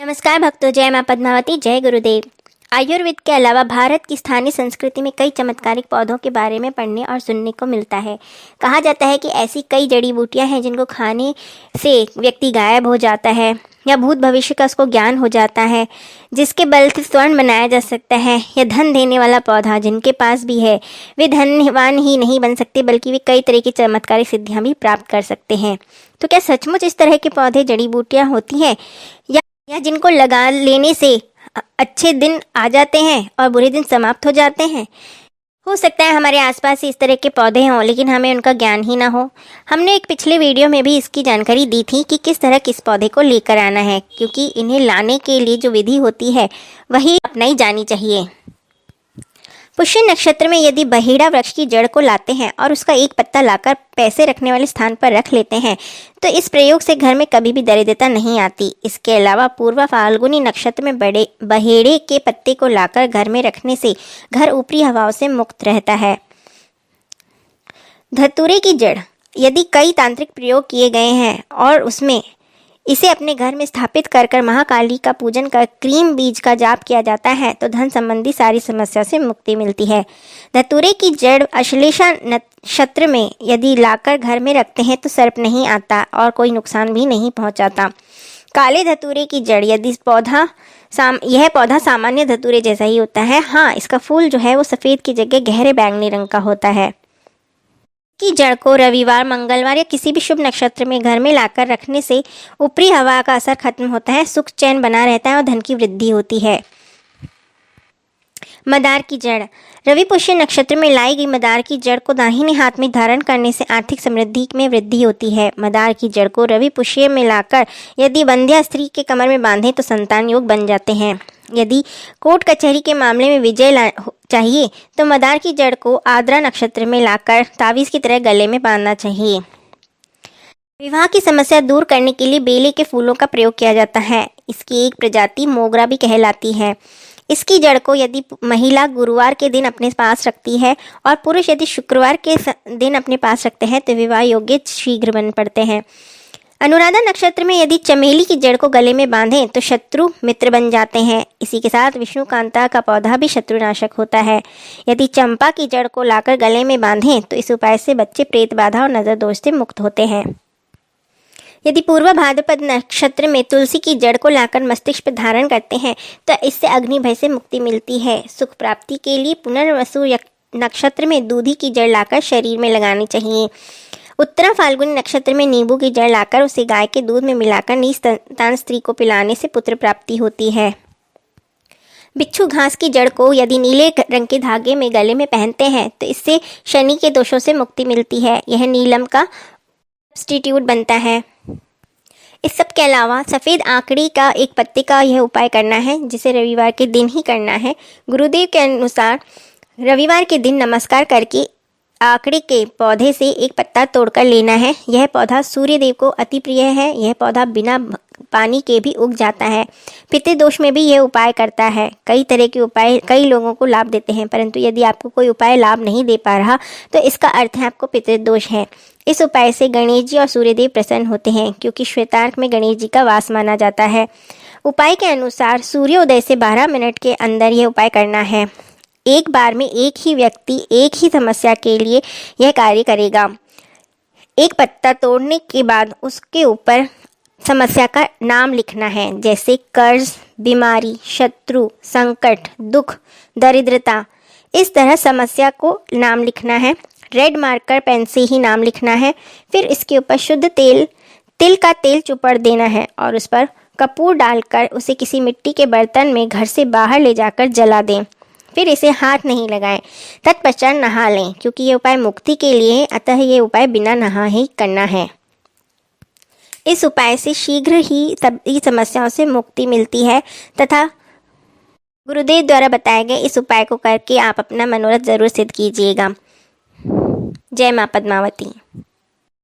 नमस्कार भक्तों, जय मां पद्मावती, जय गुरुदेव। आयुर्वेद के अलावा भारत की स्थानीय संस्कृति में कई चमत्कारिक पौधों के बारे में पढ़ने और सुनने को मिलता है। कहा जाता है कि ऐसी कई जड़ी बूटियां हैं जिनको खाने से व्यक्ति गायब हो जाता है या भूत भविष्य का उसको ज्ञान हो जाता है, जिसके बल से स्वर्ण बनाया जा सकता है, या धन देने वाला पौधा जिनके पास भी है वे धनवान ही नहीं बन सकते बल्कि वे कई तरह की चमत्कारिक सिद्धियां भी प्राप्त कर सकते हैं। तो क्या सचमुच इस तरह के पौधे जड़ी बूटियां होती हैं या जिनको लगा लेने से अच्छे दिन आ जाते हैं और बुरे दिन समाप्त हो जाते हैं? हो सकता है हमारे आसपास इस तरह के पौधे हों लेकिन हमें उनका ज्ञान ही ना हो। हमने एक पिछले वीडियो में भी इसकी जानकारी दी थी कि किस तरह किस पौधे को लेकर आना है, क्योंकि इन्हें लाने के लिए जो विधि होती है वही अपनाई जानी चाहिए। पुष्य नक्षत्र में यदि बहेड़ा वृक्ष की जड़ को लाते हैं और उसका एक पत्ता लाकर पैसे रखने वाले स्थान पर रख लेते हैं तो इस प्रयोग से घर में कभी भी दरिद्रता नहीं आती। इसके अलावा पूर्व फाल्गुनी नक्षत्र में बड़े बहेड़े के पत्ते को लाकर घर में रखने से घर ऊपरी हवाओं से मुक्त रहता है। धतूरे की जड़ यदि कई तांत्रिक प्रयोग किए गए हैं और उसमें इसे अपने घर में स्थापित कर महाकाली का पूजन कर क्रीम बीज का जाप किया जाता है तो धन संबंधी सारी समस्या से मुक्ति मिलती है। धतूरे की जड़ अश्लेषा नक्षत्र में यदि लाकर घर में रखते हैं तो सर्प नहीं आता और कोई नुकसान भी नहीं पहुंचाता। काले धतूरे की जड़ यदि यह पौधा सामान्य धतूरे जैसा ही होता है। हाँ, इसका फूल जो है वो सफ़ेद की जगह गहरे बैंगनी रंग का होता है। की जड़ को रविवार, मंगलवार या किसी भी शुभ नक्षत्र में घर में लाकर रखने से ऊपरी हवा का असर खत्म होता है, सुख चैन बना रहता है और धन की वृद्धि होती है। मदार की जड़ रवि पुष्य नक्षत्र में लाई गई मदार की जड़ को दाहिने हाथ में धारण करने से आर्थिक समृद्धि में वृद्धि होती है। मदार की जड़ को रवि पुष्य में लाकर यदि बंध्या स्त्री के कमर में बांधें तो संतान योग बन जाते हैं। यदि कोर्ट कचहरी के मामले में विजय चाहिए तो मदार की जड़ को आद्रा नक्षत्र में लाकर तावीज की तरह गले में बांधना चाहिए। विवाह की समस्या दूर करने के लिए बेले के फूलों का प्रयोग किया जाता है। इसकी एक प्रजाति मोगरा भी कहलाती है। इसकी जड़ को यदि महिला गुरुवार के दिन अपने पास रखती है और पुरुष यदि शुक्रवार के दिन अपने पास रखते हैं तो विवाह योग्य शीघ्र बन पड़ते हैं। अनुराधा नक्षत्र में यदि चमेली की जड़ को गले में बांधें तो शत्रु मित्र बन जाते हैं। इसी के साथ विष्णुकांता का पौधा भी शत्रुनाशक होता है। यदि चंपा की जड़ को लाकर गले में बांधें तो इस उपाय से बच्चे प्रेत बाधा और नजर दोष से मुक्त होते हैं। यदि पूर्व भाद्रपद नक्षत्र में तुलसी की जड़ को लाकर मस्तिष्क पर धारण करते हैं तो इससे अग्नि भय से मुक्ति मिलती है। सुख प्राप्ति के लिए पुनर्वसु नक्षत्र में दूधी की जड़ लाकर शरीर में लगानी चाहिए। उत्तरा फाल्गुनी नक्षत्र में नींबू की जड़ लाकर उसे गाय के दूध में मिलाकर निस्तंतान स्त्री को पिलाने से पुत्र प्राप्ति होती है। बिच्छू घास की जड़ को यदि नीले रंग के धागे में गले में पहनते हैं तो इससे शनि के दोषों से मुक्ति मिलती है। यह नीलम का सब्स्टिट्यूट बनता है। इस सब के अलावा सफ़ेद आंकड़ी का एक पत्ते का यह उपाय करना है, जिसे रविवार के दिन ही करना है। गुरुदेव के अनुसार रविवार के दिन नमस्कार करके आंकड़े के पौधे से एक पत्ता तोड़कर लेना है। यह पौधा सूर्य देव को अति प्रिय है। यह पौधा बिना पानी के भी उग जाता है। पितृ दोष में भी यह उपाय करता है। कई तरह के उपाय कई लोगों को लाभ देते हैं, परंतु यदि आपको कोई उपाय लाभ नहीं दे पा रहा तो इसका अर्थ है आपको पितृ दोष है। इस उपाय से गणेश जी और सूर्यदेव प्रसन्न होते हैं, क्योंकि श्वेतार्क में गणेश जी का वास माना जाता है। उपाय के अनुसार सूर्योदय से 12 मिनट के अंदर यह उपाय करना है। एक बार में एक ही व्यक्ति एक ही समस्या के लिए यह कार्य करेगा। एक पत्ता तोड़ने के बाद उसके ऊपर समस्या का नाम लिखना है, जैसे कर्ज, बीमारी, शत्रु, संकट, दुख, दरिद्रता। इस तरह समस्या को नाम लिखना है। रेड मार्कर पेन से ही नाम लिखना है। फिर इसके ऊपर शुद्ध तिल का तेल चुपड़ देना है और उस पर कपूर डालकर उसे किसी मिट्टी के बर्तन में घर से बाहर ले जाकर जला दें। फिर इसे हाथ नहीं लगाएं। तत्पश्चात नहा लें, क्योंकि ये उपाय मुक्ति के लिए है, अतः ये उपाय बिना नहाए ही करना है। इस उपाय से शीघ्र ही सभी समस्याओं से मुक्ति मिलती है तथा गुरुदेव द्वारा बताए गए इस उपाय को करके आप अपना मनोरथ जरूर सिद्ध कीजिएगा। जय मां पद्मावती।